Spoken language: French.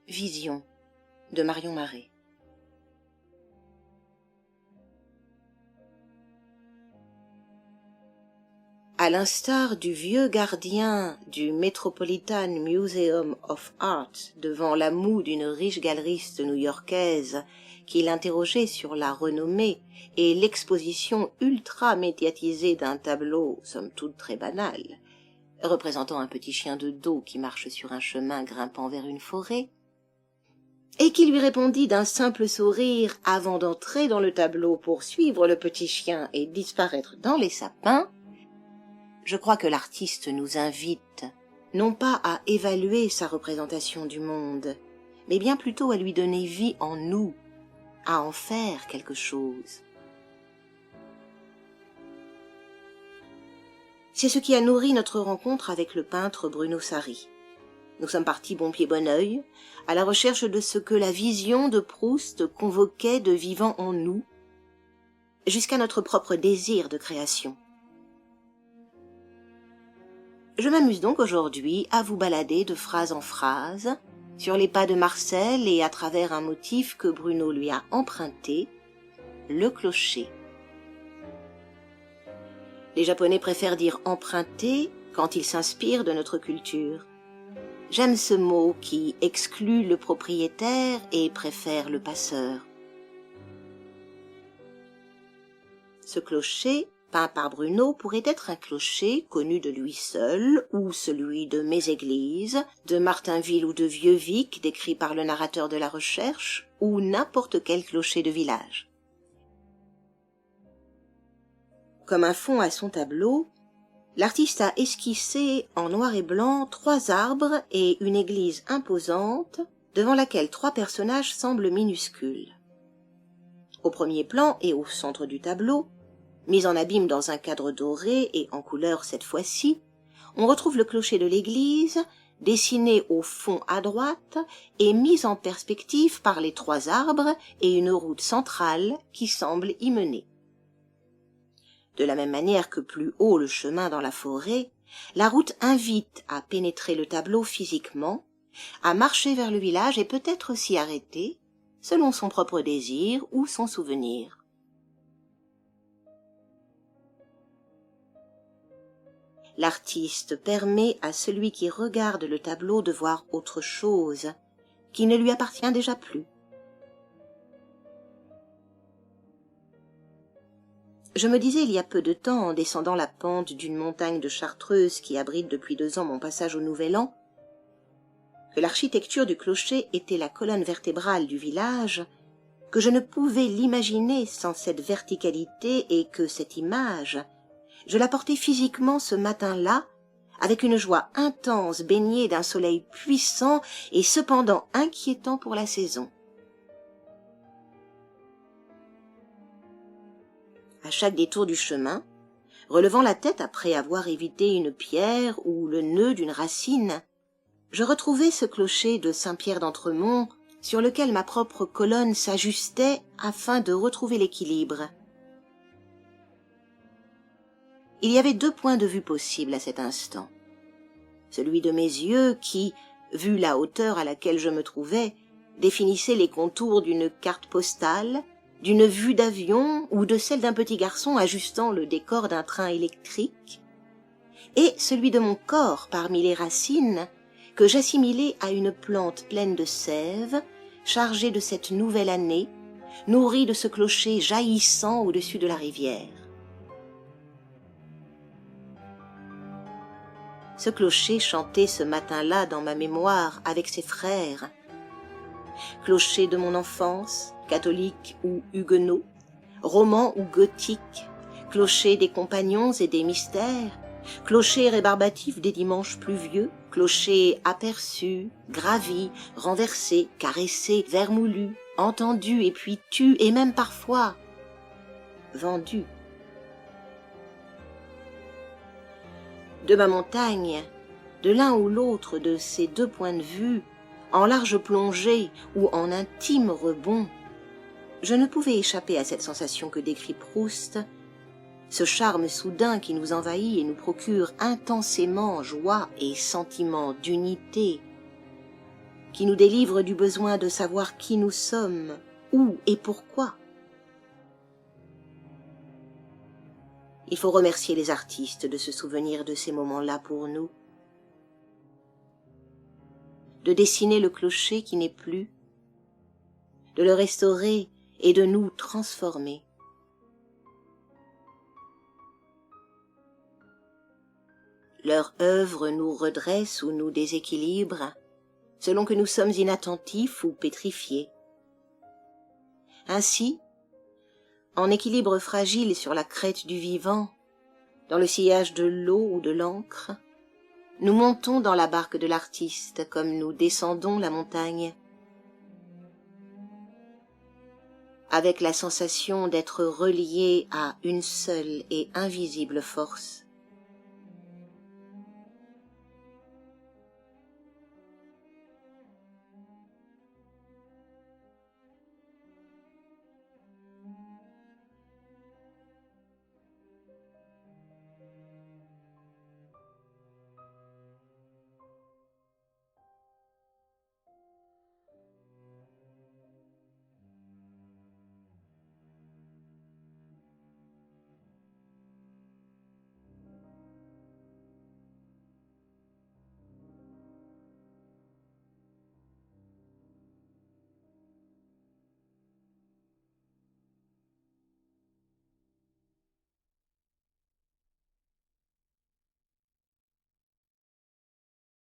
Vision de Marion Marais. À l'instar du vieux gardien du Metropolitan Museum of Art devant la moue d'une riche galeriste new-yorkaise qui l'interrogeait sur la renommée et l'exposition ultra-médiatisée d'un tableau, somme toute très banal, représentant un petit chien de dos qui marche sur un chemin grimpant vers une forêt, et qui lui répondit d'un simple sourire avant d'entrer dans le tableau pour suivre le petit chien et disparaître dans les sapins, je crois que l'artiste nous invite, non pas à évaluer sa représentation du monde, mais bien plutôt à lui donner vie en nous, à en faire quelque chose. C'est ce qui a nourri notre rencontre avec le peintre Bruno Sari. Nous sommes partis bon pied bon œil, à la recherche de ce que la vision de Proust convoquait de vivant en nous, jusqu'à notre propre désir de création. Je m'amuse donc aujourd'hui à vous balader de phrase en phrase, sur les pas de Marcel et à travers un motif que Bruno lui a emprunté, le clocher. Les Japonais préfèrent dire emprunter quand ils s'inspirent de notre culture. J'aime ce mot qui exclut le propriétaire et préfère le passeur. Ce clocher, peint par Bruno, pourrait être un clocher connu de lui seul, ou celui de Méséglise, de Martinville ou de Vieux-Vic, décrit par le narrateur de la recherche, ou n'importe quel clocher de village. Comme un fond à son tableau, l'artiste a esquissé en noir et blanc 3 arbres et une église imposante devant laquelle 3 personnages semblent minuscules. Au premier plan et au centre du tableau, mis en abîme dans un cadre doré et en couleur cette fois-ci, on retrouve le clocher de l'église, dessiné au fond à droite et mis en perspective par les 3 arbres et une route centrale qui semble y mener. De la même manière que plus haut le chemin dans la forêt, la route invite à pénétrer le tableau physiquement, à marcher vers le village et peut-être s'y arrêter, selon son propre désir ou son souvenir. L'artiste permet à celui qui regarde le tableau de voir autre chose, qui ne lui appartient déjà plus. Je me disais il y a peu de temps, en descendant la pente d'une montagne de Chartreuse qui abrite depuis 2 ans mon passage au Nouvel An, que l'architecture du clocher était la colonne vertébrale du village, que je ne pouvais l'imaginer sans cette verticalité et que cette image, je la portais physiquement ce matin-là, avec une joie intense baignée d'un soleil puissant et cependant inquiétant pour la saison. À chaque détour du chemin, relevant la tête après avoir évité une pierre ou le nœud d'une racine, je retrouvais ce clocher de Saint-Pierre d'Entremont sur lequel ma propre colonne s'ajustait afin de retrouver l'équilibre. Il y avait 2 points de vue possibles à cet instant. Celui de mes yeux qui, vu la hauteur à laquelle je me trouvais, définissait les contours d'une carte postale, d'une vue d'avion ou de celle d'un petit garçon ajustant le décor d'un train électrique, et celui de mon corps parmi les racines que j'assimilais à une plante pleine de sève, chargée de cette nouvelle année, nourrie de ce clocher jaillissant au-dessus de la rivière. Ce clocher chantait ce matin-là dans ma mémoire avec ses frères. Clocher de mon enfance, catholique ou huguenot, roman ou gothique, clocher des compagnons et des mystères, clocher rébarbatif des dimanches pluvieux, clocher aperçu, gravi, renversé, caressé, vermoulu, entendu et puis tu et même parfois vendu. De ma montagne, de l'un ou l'autre de ces 2 points de vue, en large plongée ou en intime rebond, je ne pouvais échapper à cette sensation que décrit Proust, ce charme soudain qui nous envahit et nous procure intensément joie et sentiment d'unité. qui nous délivre du besoin de savoir qui nous sommes, où et pourquoi. Il faut remercier les artistes de se souvenir de ces moments-là pour nous, de dessiner le clocher qui n'est plus, de le restaurer et de nous transformer. Leur œuvre nous redresse ou nous déséquilibre, selon que nous sommes inattentifs ou pétrifiés. Ainsi, en équilibre fragile sur la crête du vivant, dans le sillage de l'eau ou de l'encre, nous montons dans la barque de l'artiste comme nous descendons la montagne, avec la sensation d'être reliés à une seule et invisible force,